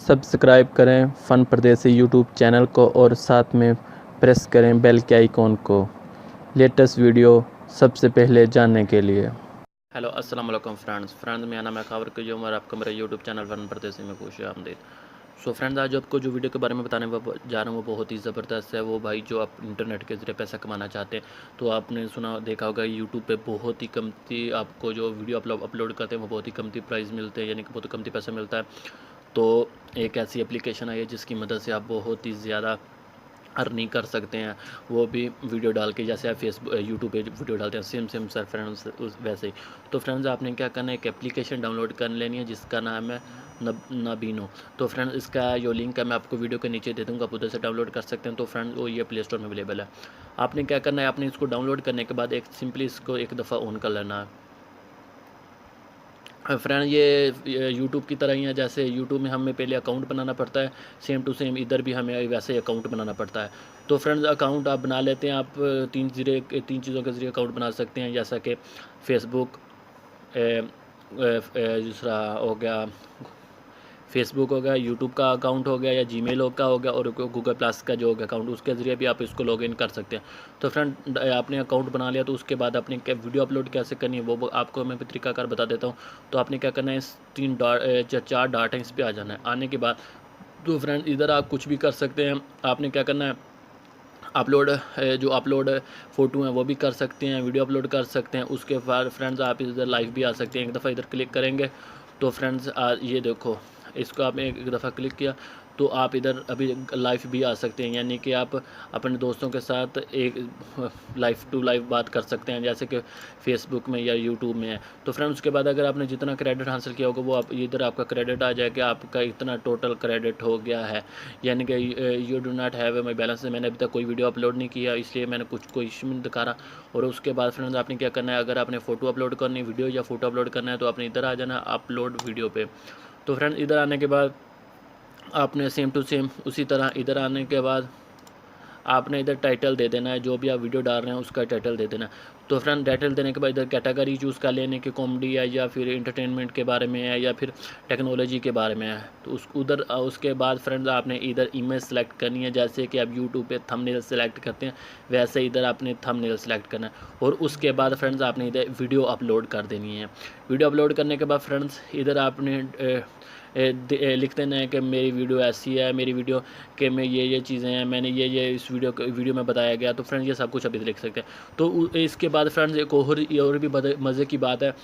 Subscribe करें फ़न परदेसी YouTube channel को और साथ में प्रेस करें बेल के आइकॉन को लेटेस्ट वीडियो सबसे पहले जानने के लिए। हेलो अस्सलाम वालेकुम फ्रेंड्स मेरा नाम है खबर के जो और आपका मेरा यूट्यूब चैनल फ़न परदेसी में खुश आमदीद। सो फ्रेंड्स, आज आपको जो वीडियो के बारे में बताने जा रहा हूँ वो बहुत ही ज़बरदस्त है। वो भाई जो आप इंटरनेट के ज़रिए पैसा कमाना चाहते हैं, तो आपने सुना देखा होगा यूट्यूब पे बहुत ही कमती आपको जो वीडियो अपलोड करते हैं वो बहुत ही कमती प्राइस मिलते हैं, यानी कि बहुत ही कमती पैसा मिलता है। तो एक ऐसी एप्लीकेशन आई है जिसकी मदद से आप बहुत ही ज़्यादा अर्निंग कर सकते हैं, वो भी वीडियो डाल के। जैसे आप फेसबुक यूट्यूब पे वीडियो डालते हैं सेम सर फ्रेंड्स वैसे ही। तो फ्रेंड्स, आपने क्या करना है, एक एप्लीकेशन डाउनलोड कर लेनी है जिसका नाम है नबीनो। तो फ्रेंड्स, इसका जो लिंक है मैं आपको वीडियो के नीचे दे दूँगा, आप उधर से डाउनलोड कर सकते हैं। तो फ्रेंड्स, वो ये प्ले स्टोर में अवेलेबल है। आपने क्या करना है, आपने इसको डाउनलोड करने के बाद एक सिंपली इसको एक दफ़ा ऑन कर लेना है। फ्रेंड, ये यूट्यूब की तरह ही है। जैसे यूट्यूब में हमें पहले अकाउंट बनाना पड़ता है, सेम टू सेम इधर भी हमें वैसे ही अकाउंट बनाना पड़ता है। तो फ्रेंड्स, अकाउंट आप बना लेते हैं। आप तीन चीज़ों के ज़रिए अकाउंट बना सकते हैं, जैसा कि फेसबुक, दूसरा हो गया फेसबुक हो गया, यूट्यूब का अकाउंट हो गया, या जीमेल का हो गया, और गूगल प्लस का जो अकाउंट, उसके ज़रिए भी आप इसको लॉगिन कर सकते हैं। तो फ्रेंड, आपने अकाउंट बना लिया तो उसके बाद आपने क्या वीडियो अपलोड कैसे करनी है वो आपको मैं तरीकाकार बता देता हूँ। तो आपने क्या करना है, इस 4 डाटा इस पर आ जाना है। आने के बाद तो फ्रेंड, इधर आप कुछ भी कर सकते हैं। आपने क्या करना है, अपलोड जो अपलोड फ़ोटो हैं वो भी कर सकते हैं, वीडियो अपलोड कर सकते हैं। उसके बाद फ्रेंड्स, आप इधर लाइव भी आ सकते हैं। एक दफ़ा इधर क्लिक करेंगे तो फ्रेंड्स, ये देखो, इसको आपने एक दफ़ा क्लिक किया तो आप इधर अभी लाइव भी आ सकते हैं, यानी कि आप अपने दोस्तों के साथ एक लाइव टू लाइव बात कर सकते हैं, जैसे कि फेसबुक में या यूट्यूब में है। तो फ्रेंड्स, उसके बाद अगर आपने जितना क्रेडिट हासिल किया होगा वो आप इधर आपका क्रेडिट आ जाएगा, आपका इतना टोटल क्रेडिट हो गया है, यानी कि you do not have my balance. मैंने अभी तक कोई वीडियो अपलोड नहीं किया, इसलिए मैंने कोई इशू नहीं दिखा रहा। और उसके बाद फ्रेंड्स, आपने क्या करना है, अगर आपने फ़ोटो अपलोड करनी, वीडियो या फ़ोटो अपलोड करना है, तो आपने इधर आ जाना अपलोड वीडियो पे। तो फ्रेंड्स, इधर आने के बाद आपने सेम टू सेम उसी तरह इधर आने के बाद आपने इधर टाइटल दे देना है, जो भी आप वीडियो डाल रहे हैं उसका टाइटल दे देना है। तो फ्रेंड, टाइटल देने के बाद इधर कैटेगरी चूज़ कर लेने की, कॉमेडी है या फिर इंटरटेनमेंट के बारे में है या फिर टेक्नोलॉजी के बारे में है। तो उसके बाद फ्रेंड्स, आपने इधर इमेज सेलेक्ट करनी है, जैसे कि आप यूट्यूब पे थंबनेल सेलेक्ट करते हैं वैसे इधर आपने थंबनेल सेलेक्ट करना है। और उसके बाद फ्रेंड्स, आपने इधर वीडियो अपलोड कर देनी है। वीडियो अपलोड करने के बाद फ्रेंड्स, इधर आपने लिख देना है कि मेरी वीडियो ऐसी है, मेरी वीडियो के में ये चीज़ें हैं, मैंने ये इस वीडियो में बताया गया। तो फ्रेंड्स, ये सब कुछ अभी लिख सकते हैं। तो इसके बाद फ्रेंड्स, एक और भी मज़े की बात है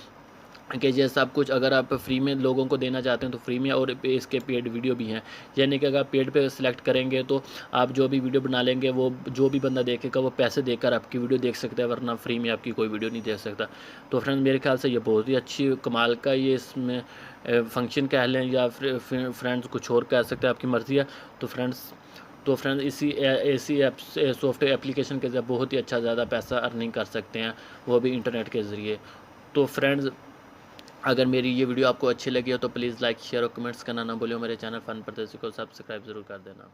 कि ये सब कुछ अगर आप फ्री में लोगों को देना चाहते हैं तो फ्री में, और इसके पेड वीडियो भी हैं, यानी कि अगर आप पेड पे सिलेक्ट करेंगे तो आप जो भी वीडियो बना लेंगे वो जो भी बंदा देखेगा वो पैसे देकर आपकी वीडियो देख सकता है, वरना फ्री में आपकी कोई वीडियो नहीं देख सकता। तो फ्रेंड्स, मेरे ख्याल से ये बहुत ही अच्छी कमाल का ये इसमें फंक्शन कह लें या फिर फ्रेंड्स कुछ और कह सकते हैं, आपकी मर्ज़ी है। तो फ्रेंड्स, इसी ऐप से सॉफ्टवेयर एप्लीकेशन के ज़रिए बहुत ही अच्छा ज़्यादा पैसा अर्निंग कर सकते हैं, वो भी इंटरनेट के ज़रिए। तो फ्रेंड्स, अगर मेरी ये वीडियो आपको अच्छी लगी हो तो प्लीज़ लाइक शेयर और कमेंट्स करना ना भूलिए। मेरे चैनल फ़न परदेसी को सब्सक्राइब ज़रूर कर देना।